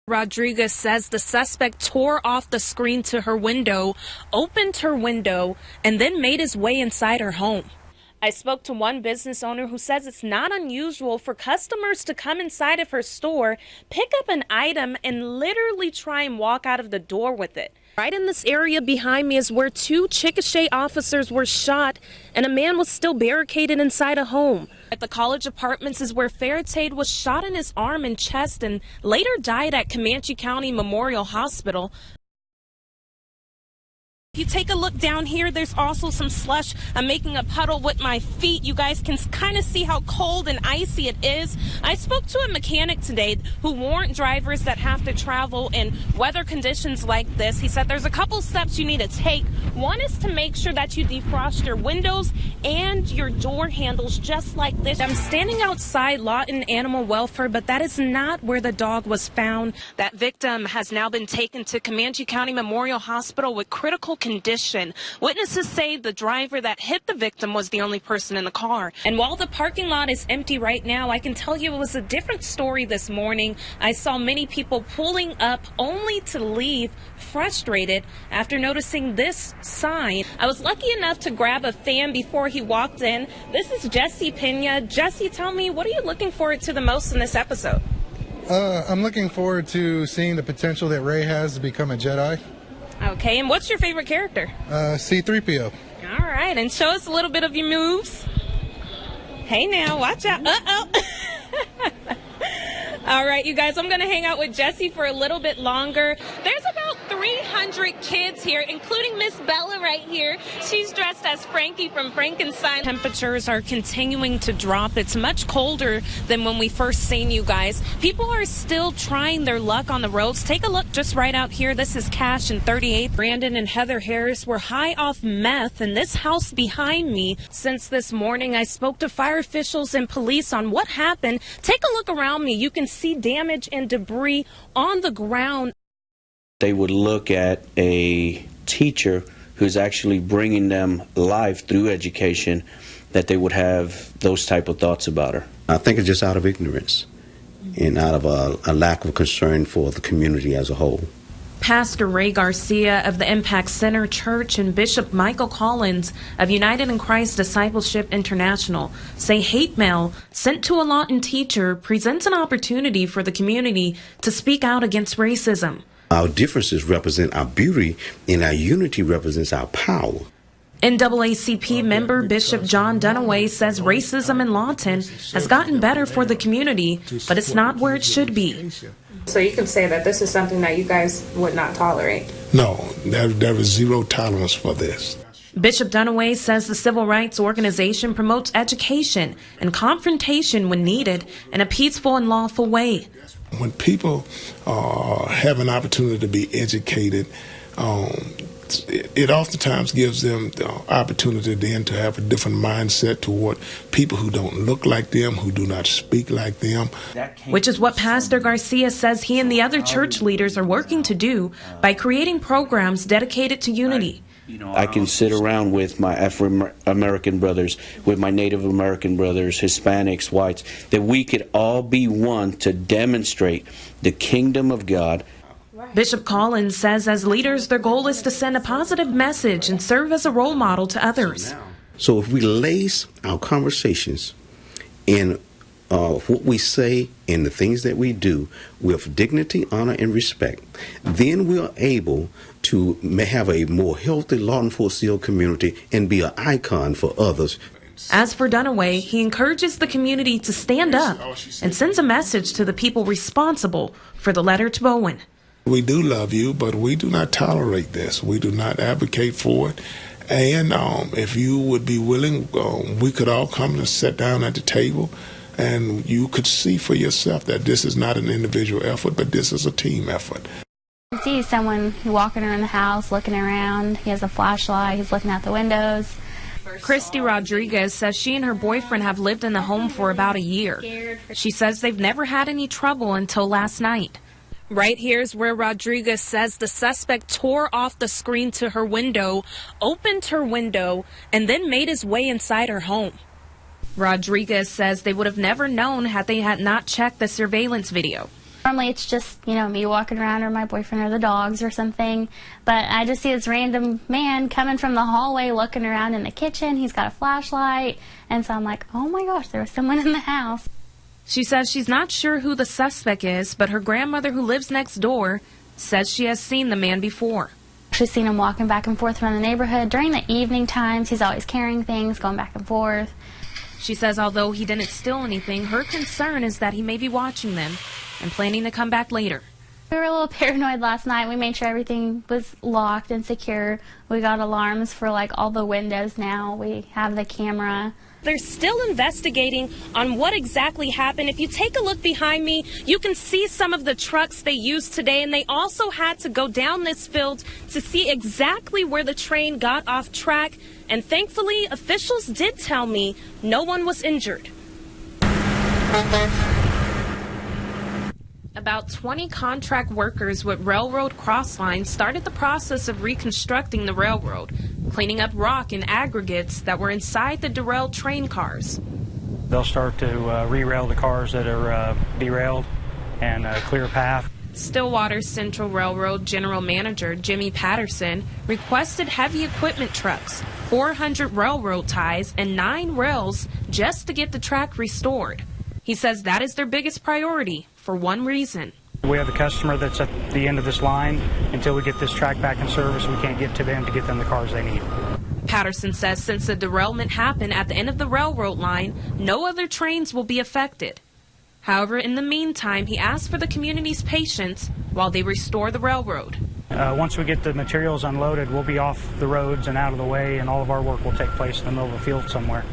Rodriguez says the suspect tore off the screen to her window, opened her window, and then made his way inside her home. I spoke to one business owner who says it's not unusual for customers to come inside of her store, pick up an item, and literally try and walk out of the door with it. Right in this area behind me is where 2 Chickasha officers were shot, and a man was still barricaded inside a home. At the college apartments is where Fairtade was shot in his arm and chest and later died at Comanche County Memorial Hospital. If you take a look down here, there's also some slush. I'm making a puddle with my feet. You guys can kind of see how cold and icy it is. I spoke to a mechanic today who warned drivers that have to travel in weather conditions like this. He said there's a couple steps you need to take. One is to make sure that you defrost your windows and your door handles just like this. I'm standing outside Lawton Animal Welfare, but that is not where the dog was found. That victim has now been taken to Comanche County Memorial Hospital with critical condition. Witnesses say the driver that hit the victim was the only person in the car. And while the parking lot is empty right now, I can tell you it was a different story this morning. I saw many people pulling up only to leave frustrated after noticing this sign. I was lucky enough to grab a fan before he walked in. This is Jesse Pena. Jesse, tell me, what are you looking forward to the most in this episode? I'm looking forward to seeing the potential that Rey has to become a Jedi. Okay, and what's your favorite character? C-3PO. All right, and show us a little bit of your moves. Hey now, watch out. Uh-oh. All right, you guys, I'm going to hang out with Jesse for a little bit longer. There's about 300 kids here, including Miss Bella right here. She's dressed as Frankie from Frankenstein. Temperatures are continuing to drop. It's much colder than when we first seen you guys. People are still trying their luck on the roads. Take a look just right out here. This is Cash and 38th. Brandon and Heather Harris were high off meth in this house behind me. Since this morning, I spoke to fire officials and police on what happened. Take a look around me. You can see damage and debris on the ground. They would look at a teacher who's actually bringing them life through education, that they would have those type of thoughts about her. I think it's just out of ignorance and out of a lack of concern for the community as a whole. Pastor Ray Garcia of the Impact Center Church and Bishop Michael Collins of United in Christ Discipleship International say hate mail sent to a Lawton teacher presents an opportunity for the community to speak out against racism. Our differences represent our beauty, and our unity represents our power. NAACP member Bishop John Dunaway says racism in Lawton has gotten better for the community, but it's not where it should be. So you can say that this is something that you guys would not tolerate? No, there is zero tolerance for this. Bishop Dunaway says the civil rights organization promotes education and confrontation when needed in a peaceful and lawful way. When people have an opportunity to be educated, it oftentimes gives them the opportunity then to have a different mindset toward people who don't look like them, who do not speak like them. Which is what Pastor Garcia says he and the other church leaders are working to do by creating programs dedicated to unity. I can sit around with my Afro-American brothers, with my Native American brothers, Hispanics, whites, that we could all be one to demonstrate the kingdom of God. Bishop Collins says as leaders, their goal is to send a positive message and serve as a role model to others. So if we lace our conversations in what we say and the things that we do with dignity, honor, and respect, then we are able to have a more healthy Lawton-Fort community and be an icon for others. As for Dunaway, he encourages the community to stand up and sends a message to the people responsible for the letter to Bowen. We do love you, but we do not tolerate this. We do not advocate for it. And if you would be willing, we could all come and sit down at the table, and you could see for yourself that this is not an individual effort, but this is a team effort. You see someone walking around the house, looking around. He has a flashlight. He's looking out the windows. Christy Rodriguez says she and her boyfriend have lived in the home for about a year. She says they've never had any trouble until last night. Right here's where Rodriguez says the suspect tore off the screen to her window, opened her window, and then made his way inside her home. Rodriguez says they would have never known had they had not checked the surveillance video. Normally it's just, me walking around or my boyfriend or the dogs or something. But I just see this random man coming from the hallway looking around in the kitchen. He's got a flashlight. And so I'm like, oh my gosh, there was someone in the house. She says she's not sure who the suspect is, but her grandmother, who lives next door, says she has seen the man before. She's seen him walking back and forth around the neighborhood. During the evening times, he's always carrying things, going back and forth. She says although he didn't steal anything, her concern is that he may be watching them and planning to come back later. We were a little paranoid last night. We made sure everything was locked and secure. We got alarms for all the windows now. We have the camera. They're still investigating on what exactly happened. If you take a look behind me, you can see some of the trucks they used today, and they also had to go down this field to see exactly where the train got off track. And thankfully, officials did tell me no one was injured. About 20 contract workers with railroad cross lines started the process of reconstructing the railroad, cleaning up rock and aggregates that were inside the derailed train cars. They'll start to re-rail the cars that are derailed and clear a path. Stillwater Central Railroad General Manager Jimmy Patterson requested heavy equipment trucks, 400 railroad ties, and 9 rails just to get the track restored. He says that is their biggest priority for one reason. We have a customer that's at the end of this line. Until we get this track back in service, we can't get to them to get them the cars they need. Patterson says since the derailment happened at the end of the railroad line, no other trains will be affected. However, in the meantime, he asked for the community's patience while they restore the railroad. Once we get the materials unloaded, we'll be off the roads and out of the way, and all of our work will take place in the middle of a field somewhere.